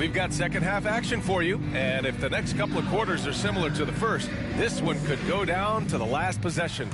We've got second half action for you, and if the next couple of quarters are similar to the first, this one could go down to the last possession.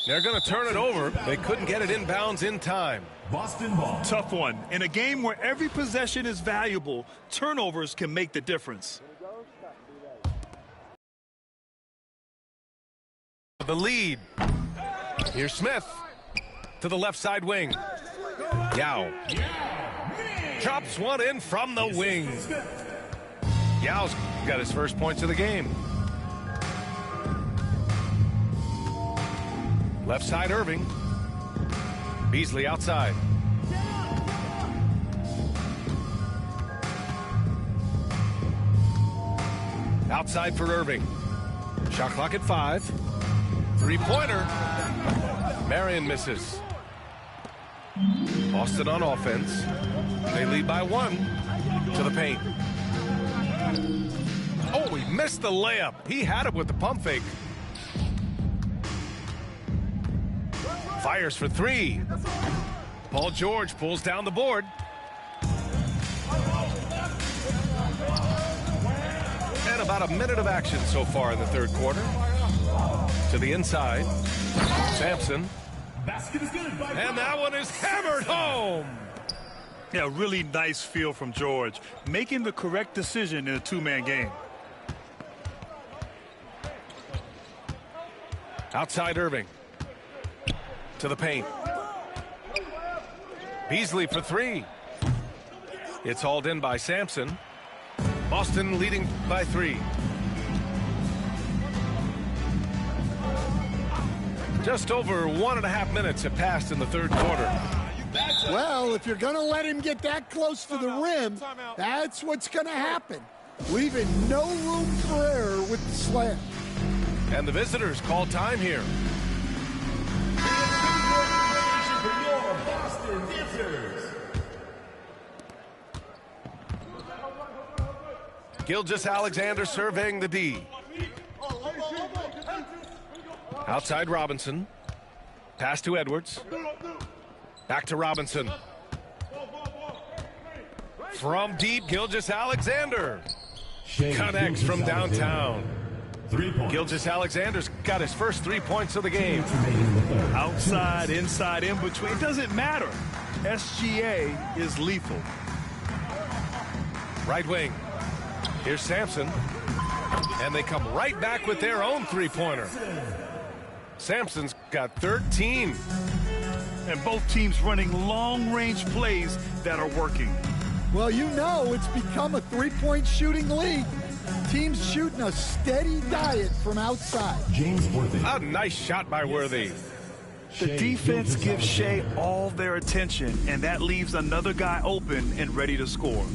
They're going to turn it over. They couldn't get it inbounds in time. Boston ball. Tough one. In a game where every possession is valuable, turnovers can make the difference. The lead. Here's Smith to the left side wing. Yao drops one in from the wing. Yao's got his first points of the game. Left side Irving. Beasley outside. Outside for Irving. Shot clock at 5. Three-pointer. Marion misses. Boston on offense. They lead by 1 to the paint. Oh, he missed the layup. He had it with the pump fake. Fires for 3. Paul George pulls down the board. And about a minute of action so far in the third quarter. To the inside. Sampson. And that one is hammered home. Yeah, really nice feel from George. Making the correct decision in a two-man game. Outside Irving. To the paint. Beasley for 3. It's hauled in by Sampson. Boston leading by 3. Just over 1.5 minutes have passed in the third quarter. Well, if you're going to let him get that close to the rim, that's what's going to happen. Leaving no room for error with the slam. And the visitors call time here. Gilgeous-Alexander surveying the D. Outside Robinson. Pass to Edwards. Back to Robinson. From deep, Gilgeous-Alexander. Connects from downtown. Gilgeous-Alexander's got his first 3 points of the game. Outside, inside, in between. It doesn't matter. SGA is lethal. Right wing. Here's Sampson. And they come right back with their own three-pointer. Sampson's got 13. And both teams running long-range plays that are working. Well, you know it's become a three-point shooting league. Teams shooting a steady diet from outside. James Worthy. A nice shot by Worthy. The defense gives Shea all their attention, and that leaves another guy open and ready to score.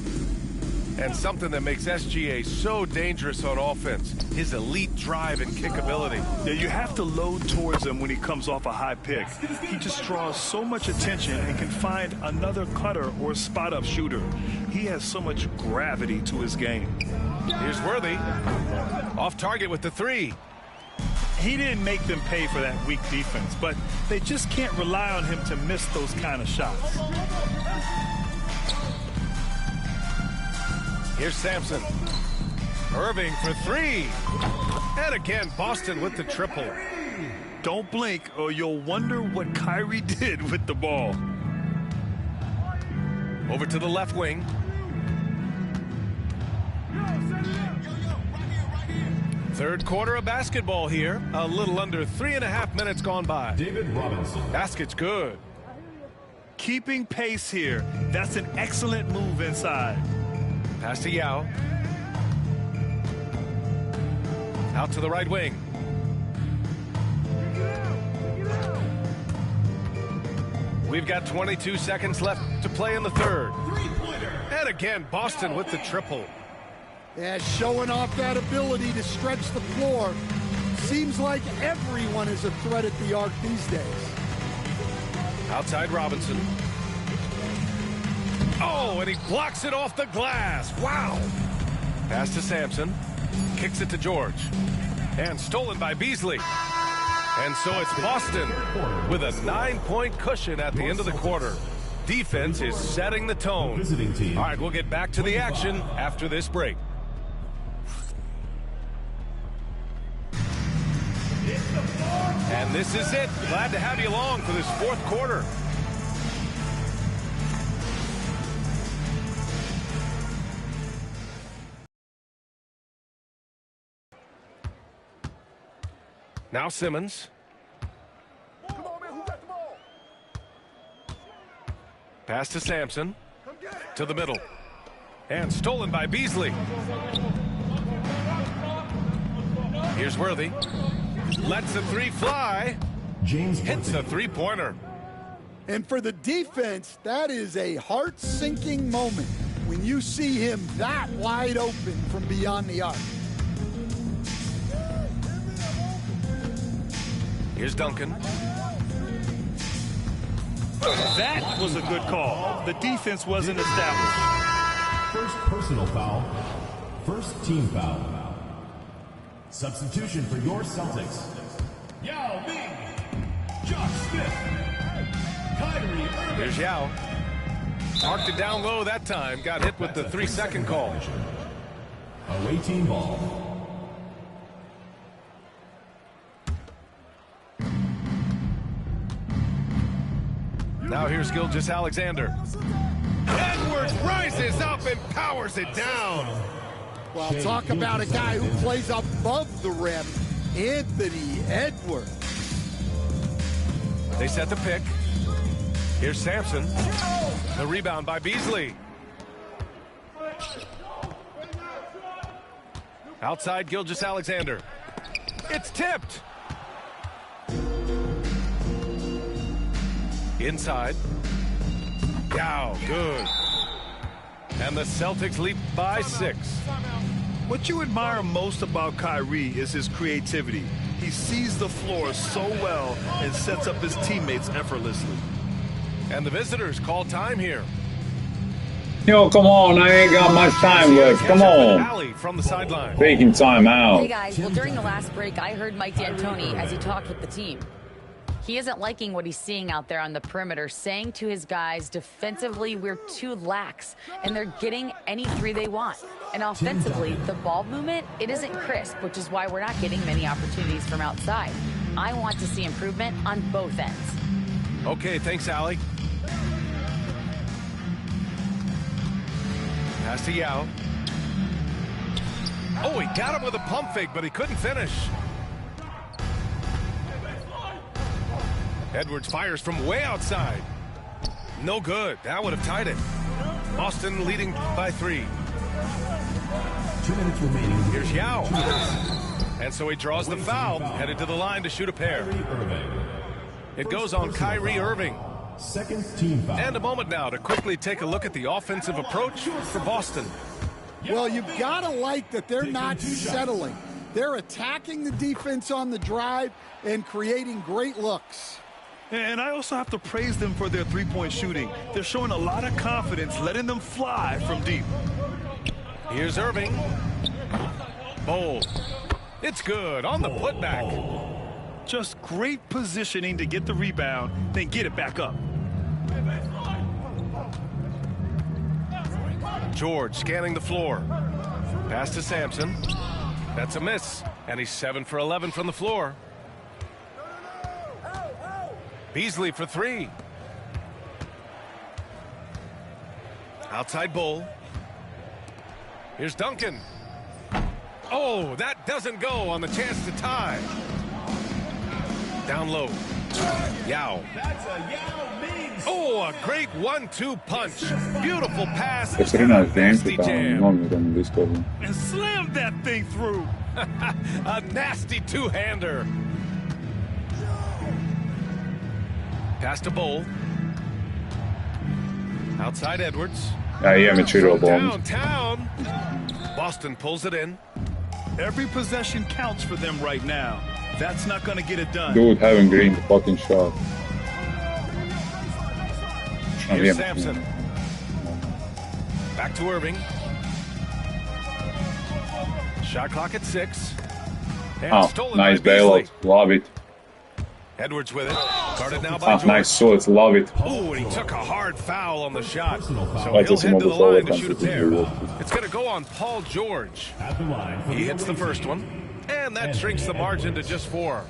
And something that makes SGA so dangerous on offense, his elite drive and kick ability. Yeah, you have to load towards him when he comes off a high pick. He just draws so much attention and can find another cutter or spot-up shooter. He has so much gravity to his game. Here's Worthy. Off target with the 3. He didn't make them pay for that weak defense, but they just can't rely on him to miss those kind of shots. Here's Sampson. Irving for 3. And again, Boston with the triple. Don't blink or you'll wonder what Kyrie did with the ball. Over to the left wing. Third quarter of basketball here. A little under 3.5 minutes gone by. David Robinson. Basket's good. Keeping pace here. That's an excellent move inside. Pass to Yao. Out to the right wing. We've got 22 seconds left to play in the third. And again, Boston with the triple. Yeah, showing off that ability to stretch the floor. Seems like everyone is a threat at the arc these days. Outside Robinson. Oh, and he blocks it off the glass. Wow. Pass to Sampson. Kicks it to George. And stolen by Beasley. And so it's Boston with a 9-point cushion at the end of the quarter. Defense is setting the tone. Visiting team. All right, we'll get back to the action after this break. And this is it. Glad to have you along for this fourth quarter. Now Simmons. Pass to Sampson. To the middle. And stolen by Beasley. Here's Worthy. Lets the three fly. James Hits a three-pointer. And for the defense, that is a heart-sinking moment when you see him that wide open from beyond the arc. Here's Duncan. That was a good call. The defense wasn't established. First personal foul. First team foul. Substitution for your Celtics. Yao Ming. Josh Smith. Kyrie Irving. Here's Yao. Marked it down low that time. Got hit with the 3-second call. Away team ball. Now here's Gilgeous-Alexander. Edwards rises up and powers it down. Well, talk about a guy who plays above the rim, Anthony Edwards. They set the pick. Here's Sampson. The rebound by Beasley. Outside Gilgeous-Alexander. It's tipped. Inside. Yao, good. And the Celtics leap by 6. What you admire most about Kyrie is his creativity. He sees the floor so well and sets up his teammates effortlessly. And the visitors call time here. Yo, come on, I ain't got much time left. Come on. Alley from the sideline. Taking time out. Hey guys, well during the last break, I heard Mike D'Antoni as he talked with the team. He isn't liking what he's seeing out there on the perimeter, saying to his guys, defensively, we're too lax, and they're getting any three they want. And offensively, the ball movement, it isn't crisp, which is why we're not getting many opportunities from outside. I want to see improvement on both ends. Okay, thanks, Allie. Pass to Yao. Oh, he got him with a pump fake, but he couldn't finish. Edwards fires from way outside. No good. That would have tied it. Boston leading by 3. 2 minutes remaining. Here's Yao. And so he draws the foul, headed to the line to shoot a pair. It goes on Kyrie Irving. Second team foul. And a moment now to quickly take a look at the offensive approach for Boston. Well, you've got to like that they're not settling. They're attacking the defense on the drive and creating great looks. And I also have to praise them for their three-point shooting. They're showing a lot of confidence, letting them fly from deep. Here's Irving. Bowl. It's good on the putback. Just great positioning to get the rebound, then get it back up. George scanning the floor. Pass to Sampson. That's a miss. And he's 7 for 11 from the floor. Beasley for 3. Outside Bull. Here's Duncan. Oh, that doesn't go on the chance to tie. Down low. Yao. Oh, a great 1-2 punch. Beautiful pass. Nasty jam. And slammed that thing through. A nasty two-hander. Pass to Bull. Outside Edwards. Downtown. Boston pulls it in. Every possession counts for them right now. That's not going to get it done. Dude, having green fucking shot. Here's Sampson. Back to Irving. Shot clock at 6. And Oh, stolen nice by Beasley. bailout. Love it. Edwards with it. Guarded now by George. Nice shot, love it. Oh, and he took a hard foul on the shot. So Ajde he'll si head to mogu the sa ove line to shoot a pair. kanske. It's going to go on Paul George. At the line for He hits the first one, and that shrinks the margin to just 4.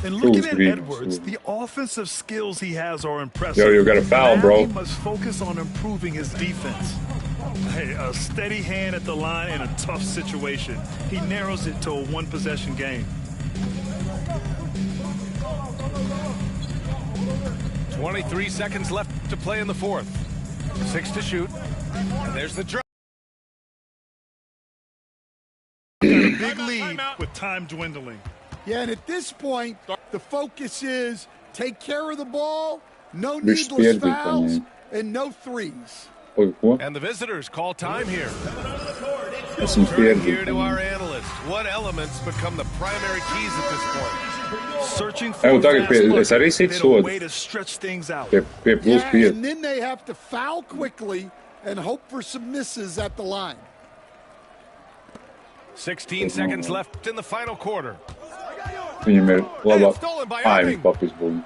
And looking at Screen. Edwards, the offensive skills he has are impressive. Yo, you got a foul, Now bro. He must focus on improving his defense. Hey, a steady hand at the line in a tough situation. He narrows it to a one-possession game. 23 seconds left to play in the fourth. 6 to shoot. And there's the drop. Got a big lead with time dwindling. Yeah, and at this point, the focus is take care of the ball, no Биш needless spijedbi, fouls, pa and no threes. Oj, ko? And the visitors call time here. Ja sam Turn spijedbi. here to our analyst. What elements become the primary keys at this point? Searching for Evo a tako fast je, look sad si and a sud. way to stretch things out. 5 plus Yeah, 5. and then they have to foul quickly and hope for some misses at the line. 16 seconds left in the final quarter. Viņam ir laba And stolen by aimas Irving. papis buļņi.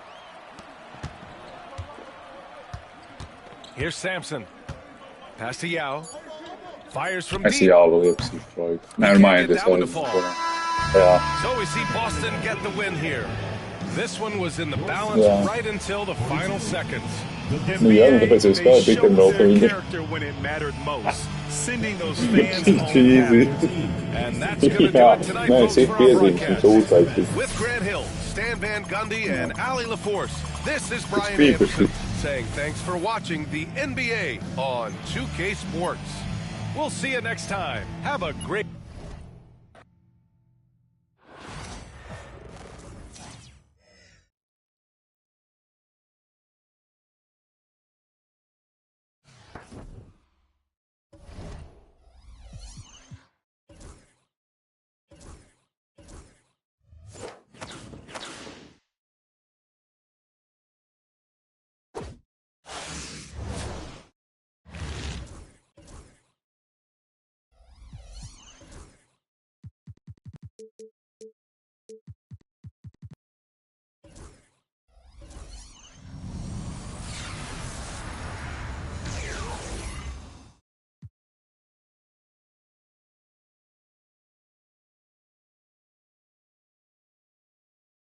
Here's Sampson. Pass to Yao. Fires from Es deep. jau vēl iepazīšu. Never mind, es Down to vēl fall. Jā, So we see Boston get the win here. This one was in the balance Yeah. right until the final seconds. nu jā, nu tāpēc es They kā pick and roll showed par their viņu. character when it mattered most, sending those fans home Cheesy. happy. And that's going to do Jā, it tonight, nē, folks, es for our piezīmes, broadcast. viņš uztaisīs. With Grant Hill, Stan Van Gundy, and Ali LaForce, this is Brian Speak. Anderson saying thanks for watching the NBA on 2K Sports. We'll see you next time. Have a great